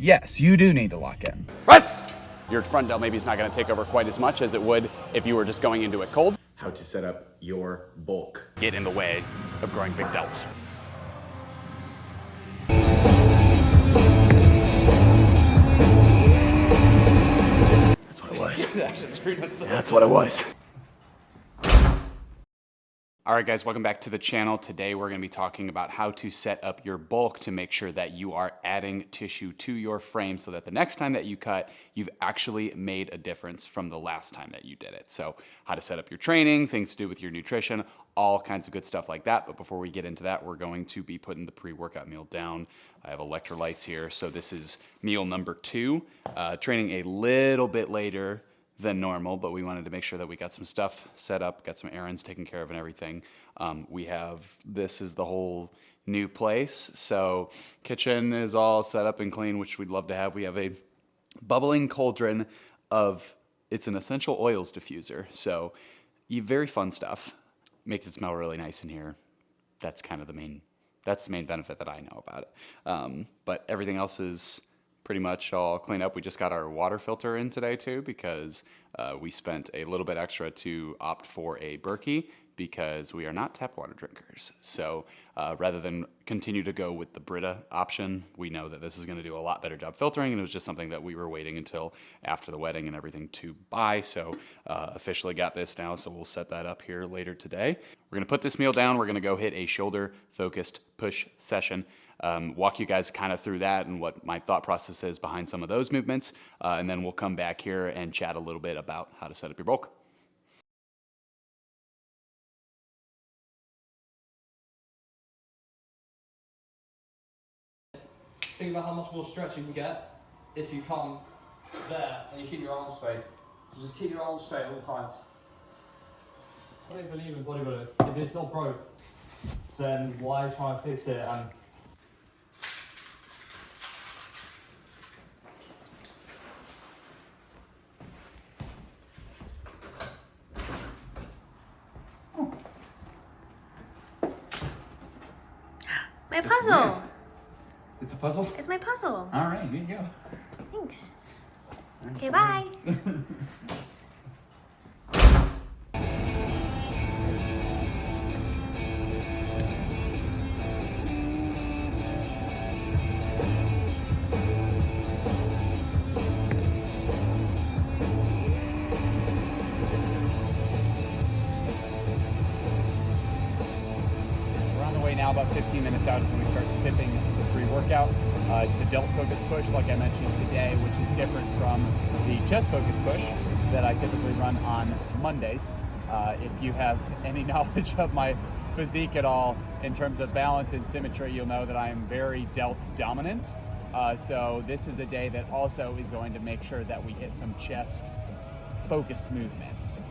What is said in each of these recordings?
yes, you do need to lock in. Rest! Your front delt maybe is not going to take over quite as much as it would if you were just going into it cold. How to set up your bulk. Get in the way of growing big delts. That's what it was. That's what it was. All right, guys, welcome back to the channel. Today, we're gonna be talking about how to set up your bulk to make sure that you are adding tissue to your frame so that the next time that you cut, you've actually made a difference from the last time that you did it. So how to set up your training, things to do with your nutrition, all kinds of good stuff like that. But before we get into that, we're going to be putting the pre-workout meal down. I have electrolytes here. So this is meal number 2, training a little bit later than normal, but we wanted to make sure that we got some stuff set up, got some errands taken care of and everything. This is the whole new place. So kitchen is all set up and clean, which we'd love to have. We have a bubbling cauldron it's an essential oils diffuser. So very fun stuff. Makes it smell really nice in here. That's kind of the main benefit that I know about it. But everything else is pretty much all cleaned up. We just got our water filter in today too because we spent a little bit extra to opt for a Berkey because we are not tap water drinkers. So rather than continue to go with the Brita option, we know that this is going to do a lot better job filtering, and it was just something that we were waiting until after the wedding and everything to buy. So officially got this now, so we'll set that up here later today. We're going to put this meal down. We're going to go hit a shoulder focused push session. Walk you guys kind of through that and what my thought process is behind some of those movements. And then we'll come back here and chat a little bit about how to set up your bulk. Think about how much more stretch you can get if you come there and you keep your arms straight. So just keep your arms straight all the times. I don't believe in bodybuilding. If it's not broke, then why try and fix it? And my puzzle. It's a puzzle? It's my puzzle. All right, here you go. Thanks. Okay, bye. We're on the way now, about 15 minutes out is when we start sipping the pre-workout. It's the delt focus push, like I mentioned today, which is different from the chest focus push that I typically run on Mondays. If you have any knowledge of my physique at all in terms of balance and symmetry, you'll know that I am very delt dominant. So this is a day that also is going to make sure that we hit some chest focused movements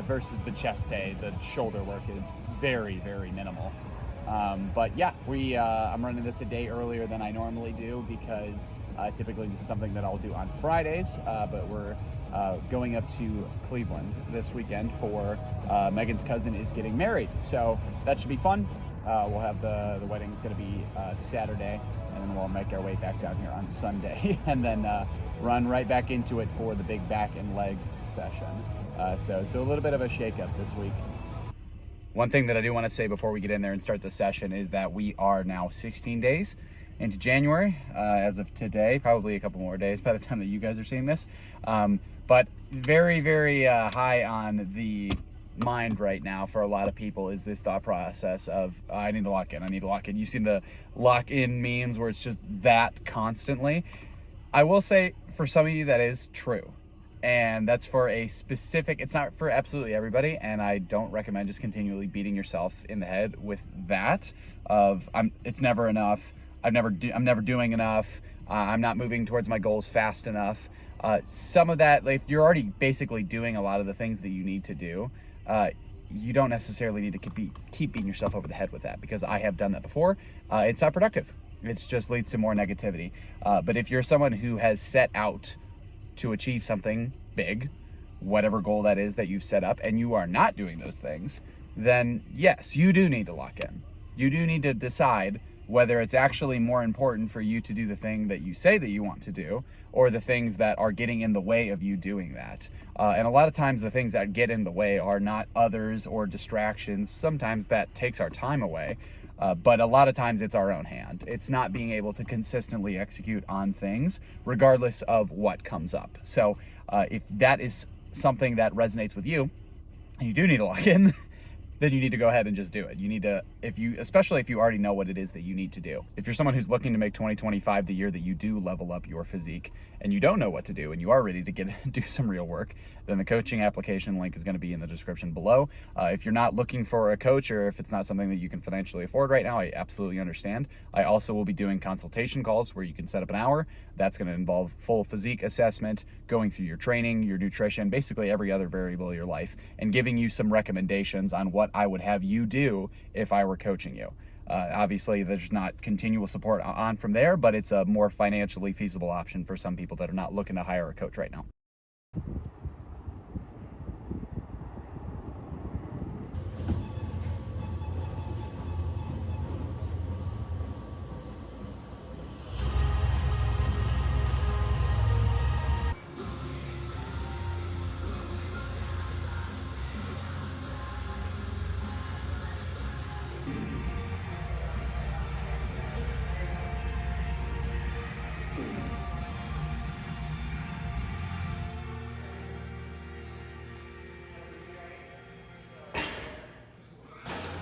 versus the chest day. The shoulder work is very, very minimal. But yeah, I'm running this a day earlier than I normally do because typically this is something that I'll do on Fridays, but we're going up to Cleveland this weekend for Megan's cousin is getting married. So that should be fun. We'll have the wedding's going to be Saturday, and then we'll make our way back down here on Sunday and then run right back into it for the big back and legs session. So a little bit of a shakeup this week. One thing that I do want to say before we get in there and start the session is that we are now 16 days into January as of today, probably a couple more days by the time that you guys are seeing this. But very, very high on the mind right now for a lot of people is this thought process of I need to lock in. You've seen the lock in memes where it's just that constantly. I will say for some of you that is true. And that's for a specific, it's not for absolutely everybody. And I don't recommend just continually beating yourself in the head with that of it's never enough. I'm never doing enough. I'm not moving towards my goals fast enough. Some of that, like, you're already basically doing a lot of the things that you need to do. You don't necessarily need to keep beating yourself over the head with that because I have done that before. It's not productive. It just leads to more negativity. But if you're someone who has set out to achieve something big, whatever goal that is that you've set up, and you are not doing those things, then yes, you do need to lock in. You do need to decide whether it's actually more important for you to do the thing that you say that you want to do, or the things that are getting in the way of you doing that. And a lot of times the things that get in the way are not others or distractions. Sometimes that takes our time away, but a lot of times it's our own hand. It's not being able to consistently execute on things regardless of what comes up. So if that is something that resonates with you, and you do need to lock in, then you need to go ahead and just do it. You need to, especially if you already know what it is that you need to do. If you're someone who's looking to make 2025 the year that you do level up your physique, and you don't know what to do, and you are ready to do some real work, then the coaching application link is going to be in the description below. If you're not looking for a coach, or if it's not something that you can financially afford right now, I absolutely understand. I also will be doing consultation calls where you can set up an hour. That's going to involve full physique assessment, going through your training, your nutrition, basically every other variable of your life, and giving you some recommendations on what I would have you do if I were coaching you. Obviously, there's not continual support on from there, but it's a more financially feasible option for some people that are not looking to hire a coach right now.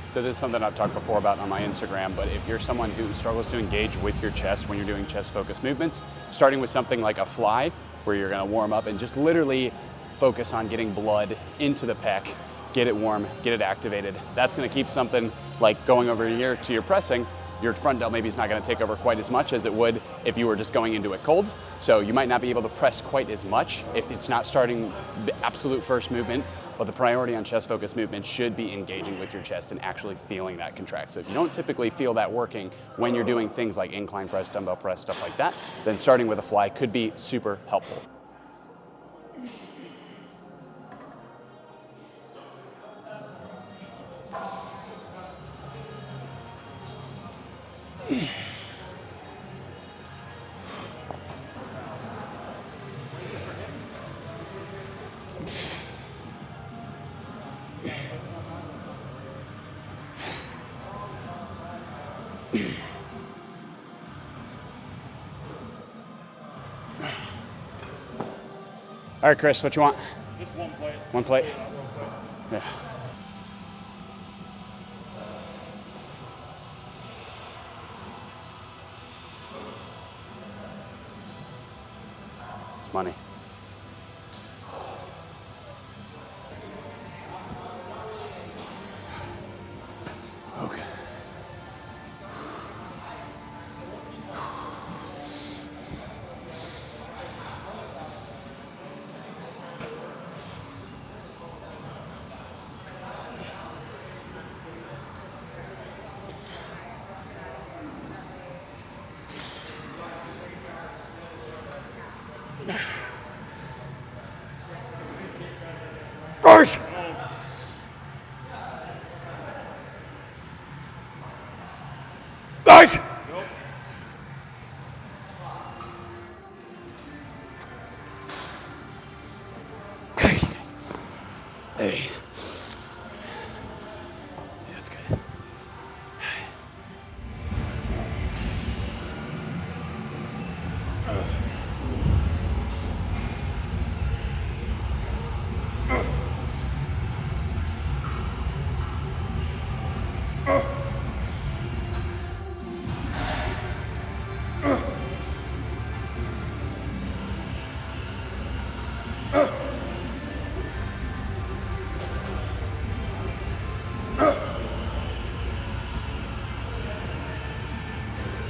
So this is something I've talked before about on my Instagram, but if you're someone who struggles to engage with your chest when you're doing chest focused movements, starting with something like a fly, where you're gonna warm up and just literally focus on getting blood into the pec, get it warm, get it activated. That's gonna keep something like going over here to your pressing. Your front delt maybe is not going to take over quite as much as it would if you were just going into it cold. So you might not be able to press quite as much if it's not starting the absolute first movement, but the priority on chest focused movement should be engaging with your chest and actually feeling that contract. So if you don't typically feel that working when you're doing things like incline press, dumbbell press, stuff like that, then starting with a fly could be super helpful. All right, Chris, what you want? Just one plate. One plate? Yeah, one plate. Yeah. It's money. Okay. Push! Push! Hey. Yeah, that's good.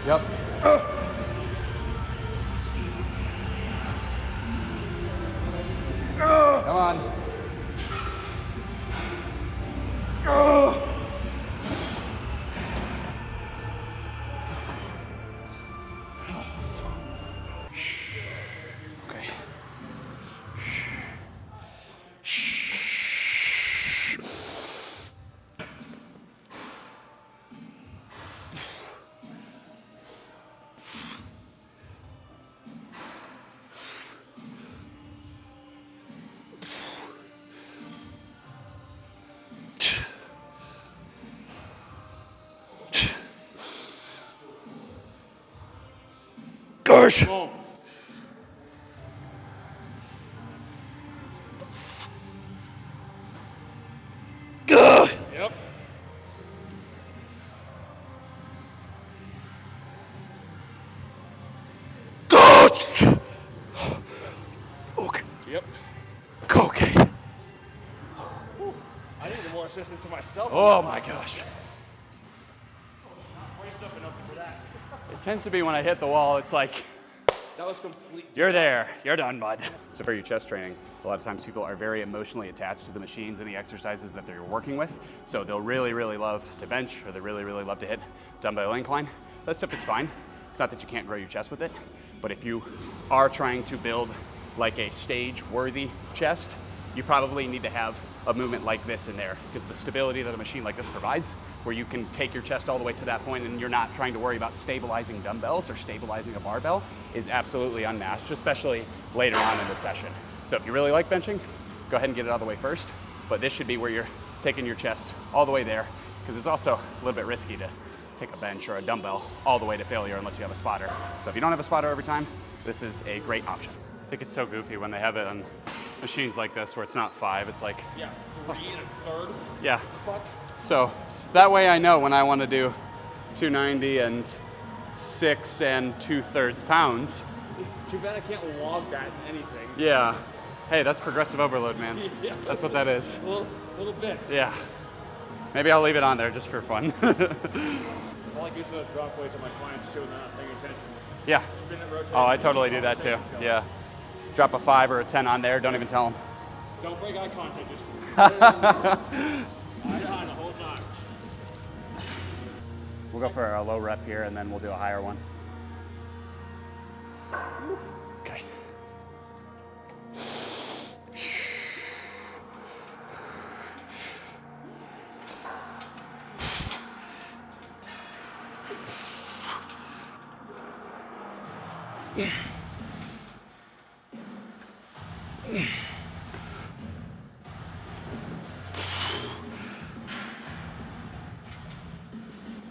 Yep. Come on. Okay. Push. Boom. Ugh. Yep. Good. Okay. Yep. Okay. I need more assistance for myself. Oh my gosh. Braced up enough for that. It tends to be when I hit the wall, it's like, That was complete. you're there, you're done, bud. So for your chest training, a lot of times people are very emotionally attached to the machines and the exercises that they're working with. So they'll really, really love to bench, or they really, really love to hit dumbbell incline. That stuff is fine. It's not that you can't grow your chest with it, but if you are trying to build like a stage-worthy chest, you probably need to have a movement like this in there, because the stability that a machine like this provides, where you can take your chest all the way to that point and you're not trying to worry about stabilizing dumbbells or stabilizing a barbell, is absolutely unmatched, especially later on in the session. So if you really like benching, go ahead and get it out of the way first, but this should be where you're taking your chest all the way there, because it's also a little bit risky to take a bench or a dumbbell all the way to failure unless you have a spotter. So if you don't have a spotter every time, this is a great option. I think it's so goofy when they have it on machines like this where it's not 5, it's like, Yeah, 3 1/3. yeah. Fuck. So that way I know when I want to do 290 and 6 2/3 pounds. Too bad I can't log that in anything. Yeah. Hey, that's progressive overload, man. Yeah. That's what that is. Little bit. Yeah. Maybe I'll leave it on there just for fun. I like using those drop weights on my clients too, and they're not paying attention. Yeah. Spin it, rotate. Oh, I totally do that too. Yeah. Drop a 5 or a 10 on there. Don't even tell them. Don't break eye contact. Just eye to eye the whole time. We'll go for a low rep here, and then we'll do a higher one. Okay.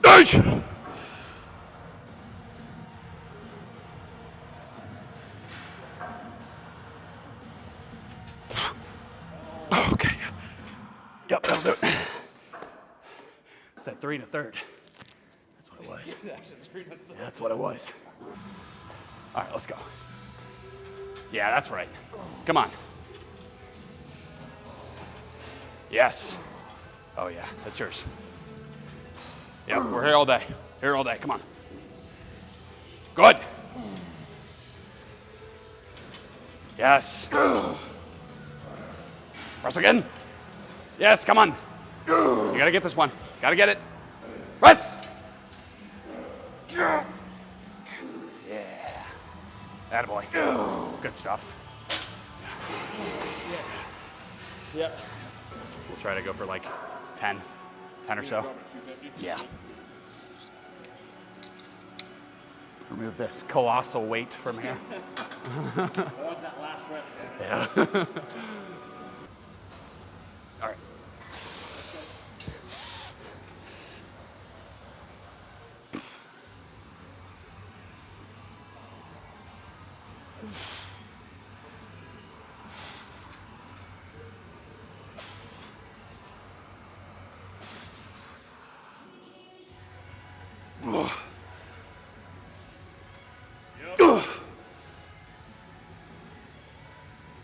Nice. Okay. Yep, that'll do it. It's at 3 1/3. That's what it was. Yeah, that's what it was. All right, let's go. Yeah, that's right. Come on. Yes. Oh yeah, that's yours. Yep, we're here all day. Here all day, come on. Good. Yes. Press again. Yes, come on. You gotta get this one. Gotta get it. Press. Yeah. Attaboy. Good stuff. Yep. We'll try to go for like 10 or so. Drop it 250. Yeah. Remove this colossal weight from here. That was that last rep. Yeah. All right.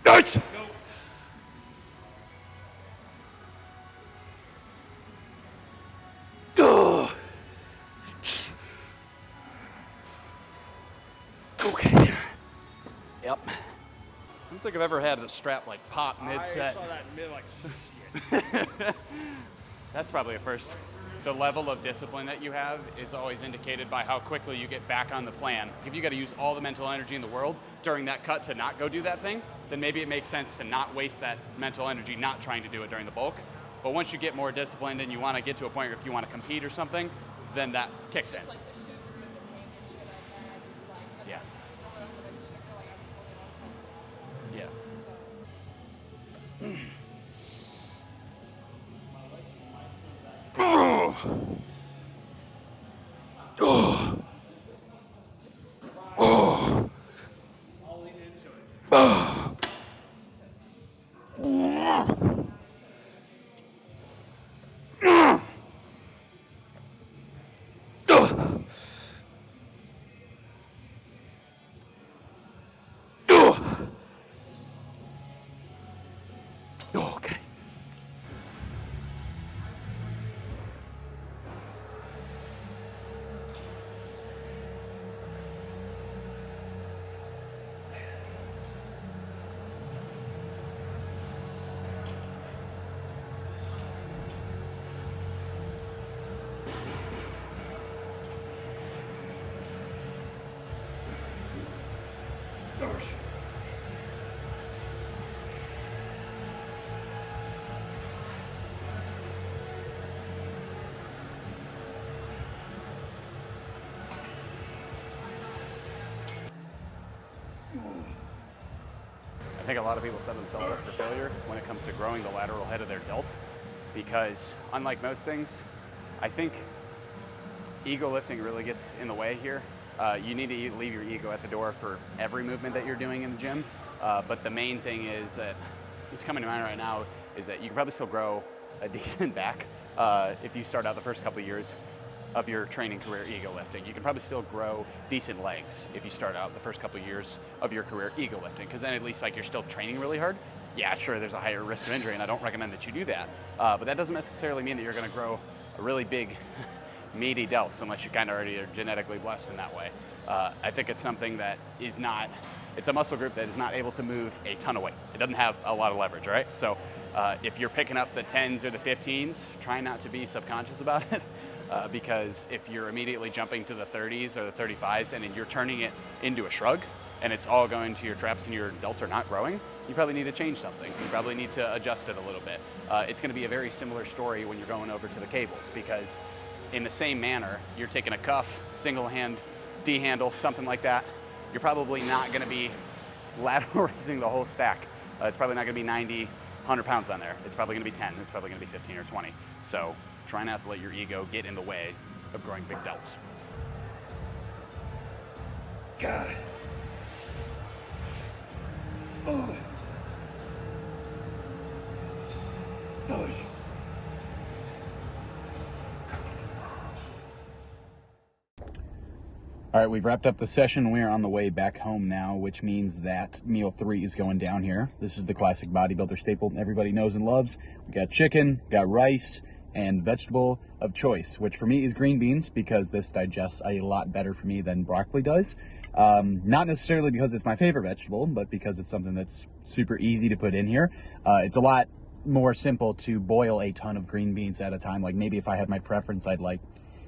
Nice. Ugh. Okay. Yep. I don't think I've ever had a strap like pop I mid-set. saw that mid like shit. That's probably a first. The level of discipline that you have is always indicated by how quickly you get back on the plan. If you got to use all the mental energy in the world during that cut to not go do that thing, then maybe it makes sense to not waste that mental energy not trying to do it during the bulk. But once you get more disciplined and you want to get to a point where if you want to compete or something, then that kicks in. Yeah. Yeah. Oh. Okay. I think a lot of people set themselves up for failure when it comes to growing the lateral head of their delt, because unlike most things, I think ego lifting really gets in the way here. You need to leave your ego at the door for every movement that you're doing in the gym, but the main thing is that, it's coming to mind right now, is that you can probably still grow a decent back if you start out the first couple of years of your training career ego lifting. You can probably still grow decent legs if you start out the first couple of years of your career ego lifting, because then at least like you're still training really hard. Yeah, sure, there's a higher risk of injury, and I don't recommend that you do that. But that doesn't necessarily mean that you're going to grow a really big, meaty delts unless you kind of already are genetically blessed in that way. I think it's something that is not, it's a muscle group that is not able to move a ton of weight. It doesn't have a lot of leverage, right? So if you're picking up the 10s or the 15s, try not to be subconscious about it. Because if you're immediately jumping to the 30s or the 35s and then you're turning it into a shrug and it's all going to your traps and your delts are not growing, you probably need to change something. You probably need to adjust it a little bit. It's going to be a very similar story when you're going over to the cables, because in the same manner, you're taking a cuff, single hand, D handle, something like that. You're probably not going to be lateral raising the whole stack. It's probably not going to be 90, 100 pounds on there. It's probably going to be 10. It's probably going to be 15 or 20. So try not to let your ego get in the way of growing big delts. God. Oh. Push. All right, we've wrapped up the session. We are on the way back home now, which means that meal 3 is going down here. This is the classic bodybuilder staple everybody knows and loves. We got chicken, got rice, and vegetable of choice, which for me is green beans, because this digests a lot better for me than broccoli does. Not necessarily because it's my favorite vegetable, but because it's something that's super easy to put in here. It's a lot more simple to boil a ton of green beans at a time. Like maybe if I had my preference, I'd like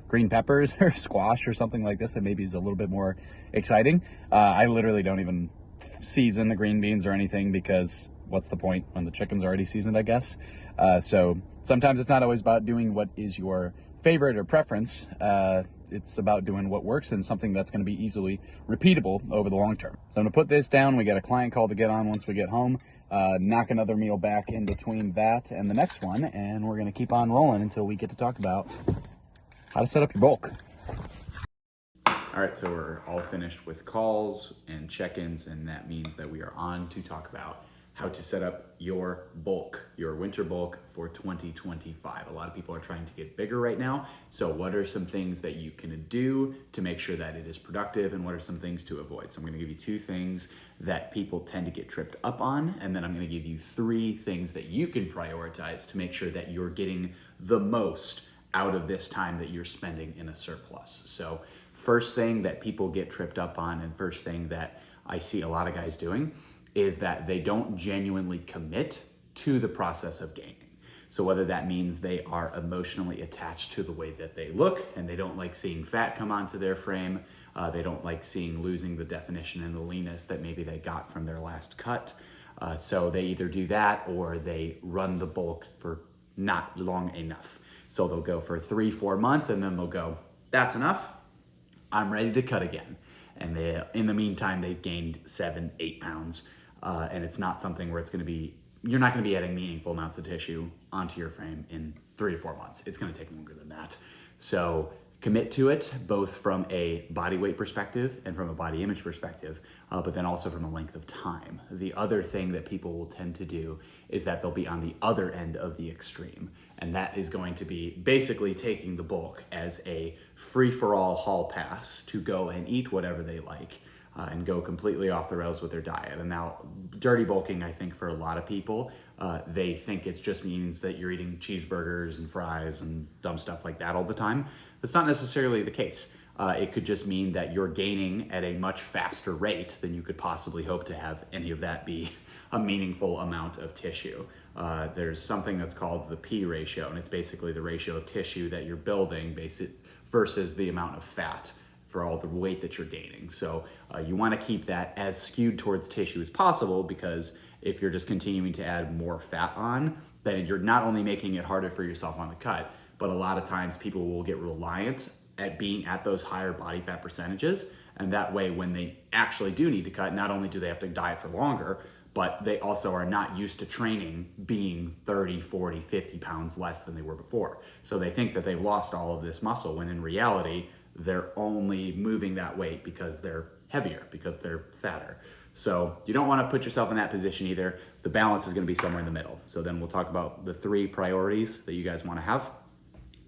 green peppers or squash or something like this that maybe is a little bit more exciting. I literally don't even season the green beans or anything, because what's the point when the chicken's already seasoned, I guess. So sometimes it's not always about doing what is your favorite or preference. It's about doing what works and something that's going to be easily repeatable over the long term. So I'm going to put this down. We got a client call to get on once we get home. Knock another meal back in between that and the next one, and we're going to keep on rolling until we get to talk about how to set up your bulk. All right, so we're all finished with calls and check-ins, and that means that we are on to talk about how to set up your bulk, your winter bulk for 2025. A lot of people are trying to get bigger right now. So what are some things that you can do to make sure that it is productive, and what are some things to avoid? So I'm gonna give you 2 things that people tend to get tripped up on, and then I'm gonna give you 3 things that you can prioritize to make sure that you're getting the most out of this time that you're spending in a surplus. So first thing that people get tripped up on, and first thing that I see a lot of guys doing, is that they don't genuinely commit to the process of gaining. So whether that means they are emotionally attached to the way that they look, and they don't like seeing fat come onto their frame, they don't like seeing losing the definition and the leanness that maybe they got from their last cut. So they either do that, or they run the bulk for not long enough. So they'll go for 3-4 months, and then they'll go, that's enough, I'm ready to cut again. And in the meantime, they've gained 7-8 pounds. And it's not something where you're not gonna be adding meaningful amounts of tissue onto your frame in 3 to 4 months. It's gonna take longer than that. So commit to it, both from a body weight perspective and from a body image perspective, but then also from a length of time. The other thing that people will tend to do is that they'll be on the other end of the extreme, and that is going to be basically taking the bulk as a free-for-all hall pass to go and eat whatever they like and go completely off the rails with their diet. And now, dirty bulking, I think for a lot of people, they think it just means that you're eating cheeseburgers and fries and dumb stuff like that all the time. That's not necessarily the case. It could just mean that you're gaining at a much faster rate than you could possibly hope to have any of that be a meaningful amount of tissue. There's something that's called the P ratio, and it's basically the ratio of tissue that you're building versus the amount of fat for all the weight that you're gaining. So you want to keep that as skewed towards tissue as possible, because if you're just continuing to add more fat on, then you're not only making it harder for yourself on the cut, but a lot of times people will get reliant at being at those higher body fat percentages. And that way, when they actually do need to cut, not only do they have to diet for longer, but they also are not used to training being 30, 40, 50 pounds less than they were before. So they think that they've lost all of this muscle, when in reality, they're only moving that weight because they're heavier, because they're fatter. So you don't want to put yourself in that position either. The balance is going to be somewhere in the middle. So then we'll talk about the 3 priorities that you guys want to have.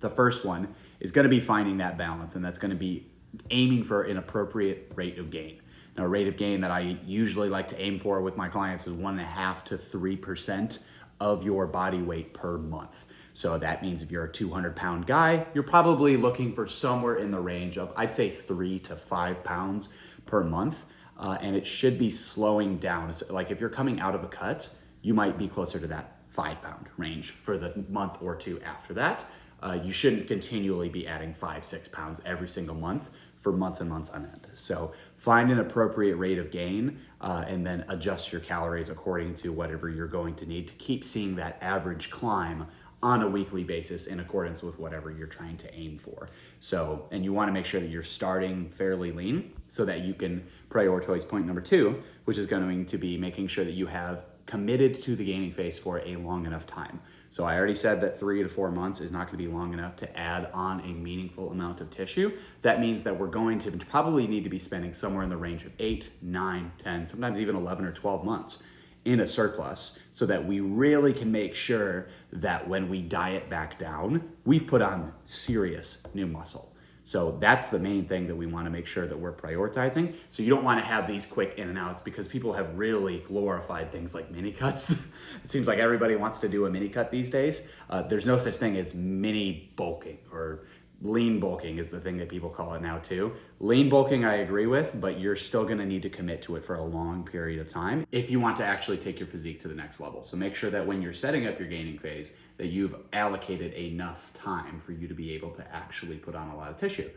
The first one is going to be finding that balance, and that's going to be aiming for an appropriate rate of gain. Now, a rate of gain that I usually like to aim for with my clients is 1.5 to 3% of your body weight per month. So that means if you're a 200-pound guy, you're probably looking for somewhere in the range of, I'd say, 3 to 5 pounds per month. And it should be slowing down. So like if you're coming out of a cut, you might be closer to that 5-pound range for the month or two after that. You shouldn't continually be adding 5-6 pounds every single month for months and months on end. So find an appropriate rate of gain and then adjust your calories according to whatever you're going to need to keep seeing that average climb on a weekly basis in accordance with whatever you're trying to aim for. So, and you want to make sure that you're starting fairly lean so that you can prioritize point number 2, which is going to be making sure that you have committed to the gaining phase for a long enough time. So I already said that 3 to 4 months is not going to be long enough to add on a meaningful amount of tissue. That means that we're going to probably need to be spending somewhere in the range of 8, 9, 10, sometimes even 11 or 12 months in a surplus, so that we really can make sure that when we diet back down, we've put on serious new muscle. So that's the main thing that we want to make sure that we're prioritizing. So you don't want to have these quick in and outs, because people have really glorified things like mini cuts. It seems like everybody wants to do a mini cut these days. There's no such thing as mini bulking, or lean bulking is the thing that people call it now too. Lean bulking I agree with, but you're still going to need to commit to it for a long period of time if you want to actually take your physique to the next level. So make sure that when you're setting up your gaining phase, that you've allocated enough time for you to be able to actually put on a lot of tissue.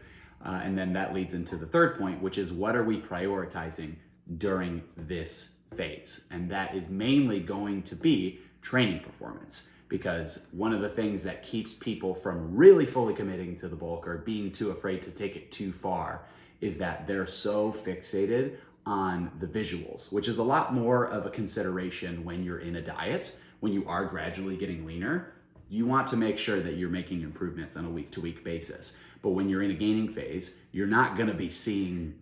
And then that leads into the third point, which is what are we prioritizing during this phase? And that is mainly going to be training performance. Because one of the things that keeps people from really fully committing to the bulk or being too afraid to take it too far is that they're so fixated on the visuals, which is a lot more of a consideration when you're in a diet. When you are gradually getting leaner, you want to make sure that you're making improvements on a week-to-week basis. But when you're in a gaining phase, you're not going to be seeing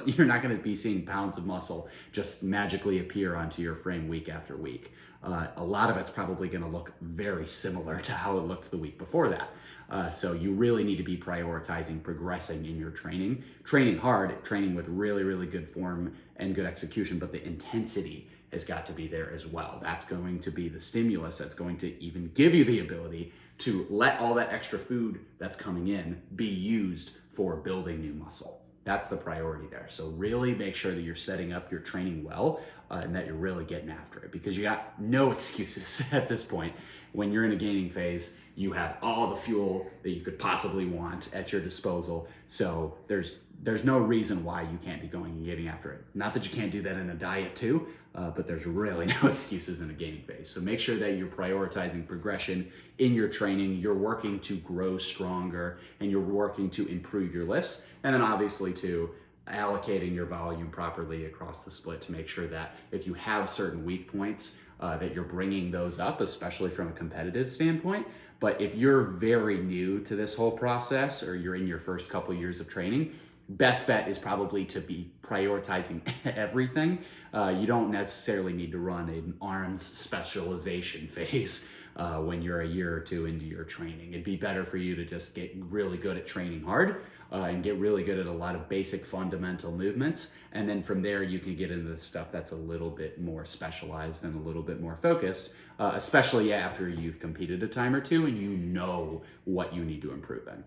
you're not going to be seeing pounds of muscle just magically appear onto your frame week after week. A lot of it's probably going to look very similar to how it looked the week before that. So you really need to be prioritizing progressing in your training, training hard, training with really, really good form and good execution, but the intensity has got to be there as well. That's going to be the stimulus that's going to even give you the ability to let all that extra food that's coming in be used for building new muscle. That's the priority there. So really make sure that you're setting up your training well and that you're really getting after it, because you got no excuses at this point. When you're in a gaining phase, you have all the fuel that you could possibly want at your disposal. So there's no reason why you can't be going and getting after it. Not that you can't do that in a diet too, but there's really no excuses in a gaining phase. So make sure that you're prioritizing progression in your training, you're working to grow stronger, and you're working to improve your lifts. And then obviously too, allocating your volume properly across the split to make sure that if you have certain weak points, that you're bringing those up, especially from a competitive standpoint. But if you're very new to this whole process, or you're in your first couple years of training, best bet is probably to be prioritizing everything. You don't necessarily need to run an arms specialization phase when you're a year or two into your training. It'd be better for you to just get really good at training hard and get really good at a lot of basic fundamental movements. And then from there, you can get into the stuff that's a little bit more specialized and a little bit more focused, especially after you've competed a time or two and you know what you need to improve in.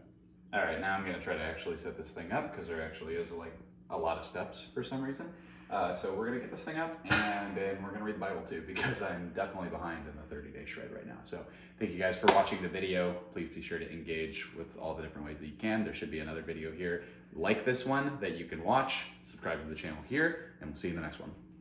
All right, now I'm gonna try to actually set this thing up because there actually is like a lot of steps for some reason. So we're gonna get this thing up and then we're gonna read the Bible too, because I'm definitely behind in the 30-day shred right now. So thank you guys for watching the video. Please be sure to engage with all the different ways that you can. There should be another video here like this one that you can watch. Subscribe to the channel here, and we'll see you in the next one.